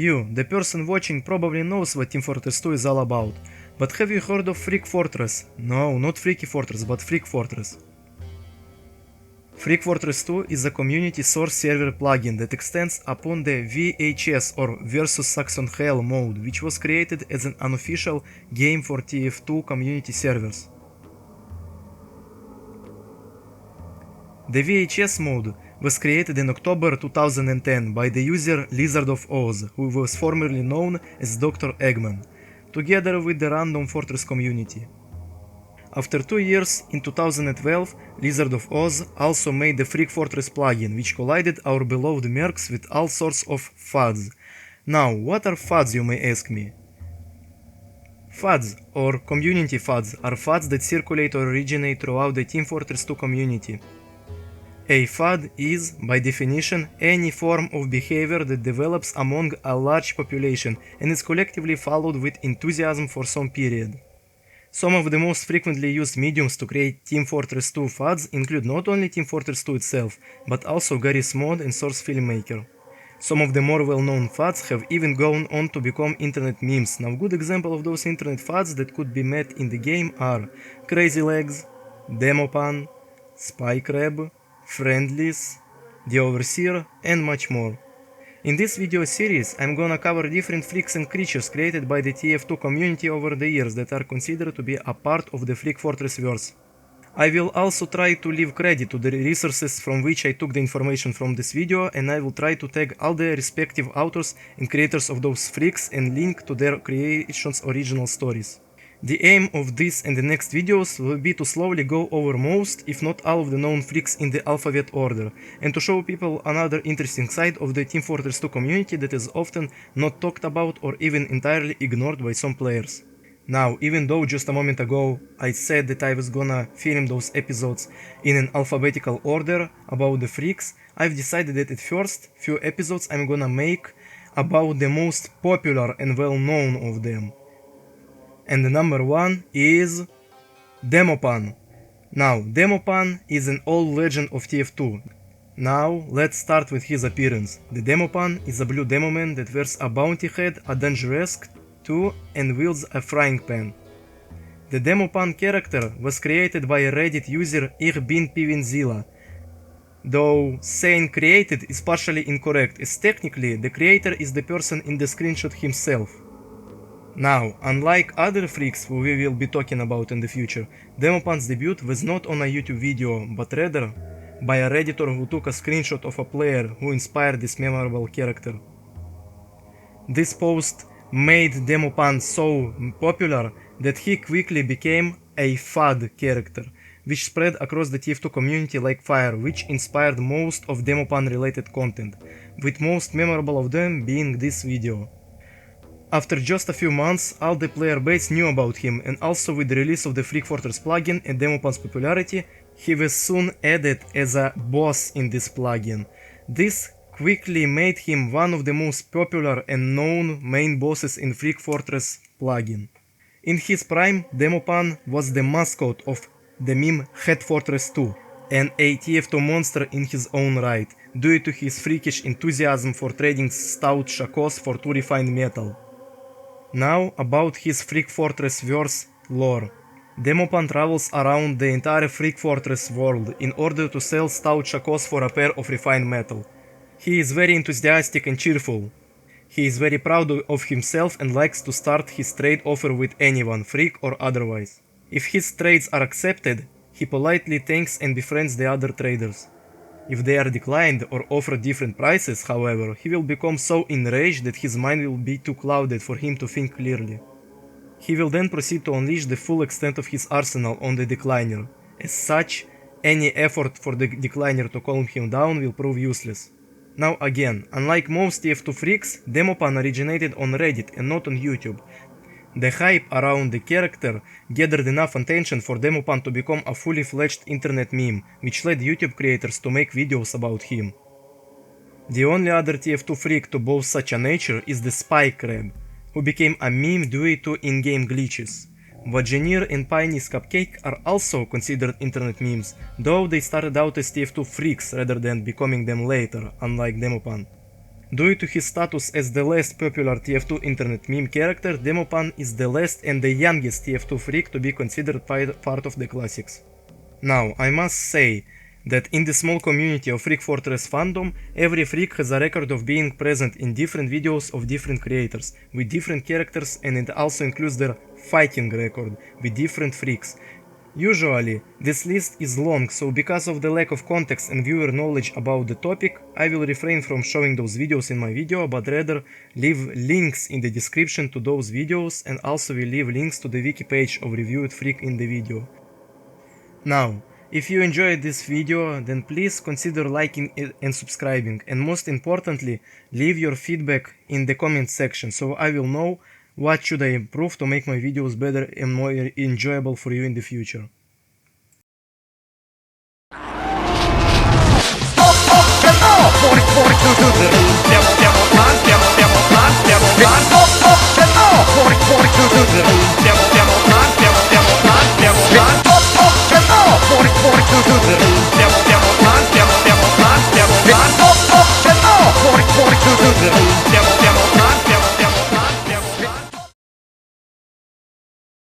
You, the person watching, probably knows what Team Fortress 2 is all about. But have you heard of Freak Fortress? No, not Freaky Fortress, but Freak Fortress. Freak Fortress 2 is a community source server plugin that extends upon the VHS or Versus Saxon Hell mode, which was created as an unofficial game for TF2 community servers. The VHS mode was created in October 2010 by the user Lizard of Oz, who was formerly known as Dr. Eggman, together with the Random Fortress community. After 2 years, in 2012, Lizard of Oz also made the Freak Fortress plugin, which collided our beloved mercs with all sorts of FUDs. Now, what are FUDs, you may ask me? FUDs, or community FUDs, are FUDs that circulate or originate throughout the Team Fortress 2 community. A FUD is, by definition, any form of behavior that develops among a large population and is collectively followed with enthusiasm for some period. Some of the most frequently used mediums to create Team Fortress 2 FUDs include not only Team Fortress 2 itself, but also Garry's Mod and Source Filmmaker. Some of the more well-known FUDs have even gone on to become internet memes. Now, good example of those internet FUDs that could be met in the game are Crazy Legs, Demopan, Spy Crab, Friendlies, The Overseer, and much more. In this video series, I'm gonna cover different freaks and creatures created by the TF2 community over the years that are considered to be a part of the Freak Fortress verse. I will also try to leave credit to the resources from which I took the information from this video, and I will try to tag all the respective authors and creators of those freaks and link to their creations' original stories. The aim of this and the next videos will be to slowly go over most, if not all, of the known freaks in the alphabet order, and to show people another interesting side of the Team Fortress 2 community that is often not talked about or even entirely ignored by some players. Now, even though just a moment ago I said that I was gonna film those episodes in an alphabetical order about the freaks, I've decided that at first few episodes I'm gonna make about the most popular and well-known of them. And the number one is Demopan. Now, Demopan is an old legend of TF2. Now, let's start with his appearance. The Demopan is a blue demoman that wears a bounty head, a Dangeresque 2, and wields a frying pan. The Demopan character was created by a Reddit user Ich bin Pivinzilla, though saying created is partially incorrect, as technically the creator is the person in the screenshot himself. Now, unlike other freaks who we will be talking about in the future, Demopan's debut was not on a YouTube video, but rather by a redditor who took a screenshot of a player who inspired this memorable character. This post made Demopan so popular that he quickly became a FUD character, which spread across the TF2 community like fire, which inspired most of Demopan related content, with most memorable of them being this video. After just a few months, all the player base knew about him, and also with the release of the Freak Fortress plugin and Demopan's popularity, he was soon added as a boss in this plugin. This quickly made him one of the most popular and known main bosses in Freak Fortress plugin. In his prime, Demopan was the mascot of the meme Head Fortress 2, and a TF2 monster in his own right, due to his freakish enthusiasm for trading stout shakos for 2 refined metal. Now about his Freak Fortress verse lore. Demopan travels around the entire Freak Fortress world in order to sell stout shakos for a pair of refined metal. He is very enthusiastic and cheerful. He is very proud of himself and likes to start his trade offer with anyone, freak or otherwise. If his trades are accepted, he politely thanks and befriends the other traders. If they are declined or offered different prices, however, he will become so enraged that his mind will be too clouded for him to think clearly. He will then proceed to unleash the full extent of his arsenal on the decliner. As such, any effort for the decliner to calm him down will prove useless. Now again, unlike most TF2 freaks, Demopan originated on Reddit and not on YouTube. The hype around the character gathered enough attention for Demopan to become a fully fledged internet meme, which led YouTube creators to make videos about him. The only other TF2 freak to boast such a nature is the Spy Crab, who became a meme due to in-game glitches. Vagineer and Piny's Cupcake are also considered internet memes, though they started out as TF2 freaks rather than becoming them later, unlike Demopan. Due to his status as the last popular TF2 internet meme character, Demopan is the last and the youngest TF2 freak to be considered part of the classics. Now, I must say that in the small community of Freak Fortress fandom, every freak has a record of being present in different videos of different creators, with different characters, and it also includes their fighting record with different freaks. Usually, this list is long, so because of the lack of context and viewer knowledge about the topic, I will refrain from showing those videos in my video, but rather leave links in the description to those videos, and also will leave links to the wiki page of Reviewed Freak in the video. Now, if you enjoyed this video, then please consider liking it and subscribing, and most importantly, leave your feedback in the comment section so I will know what should I improve to make my videos better and more enjoyable for you in the future. Forty to the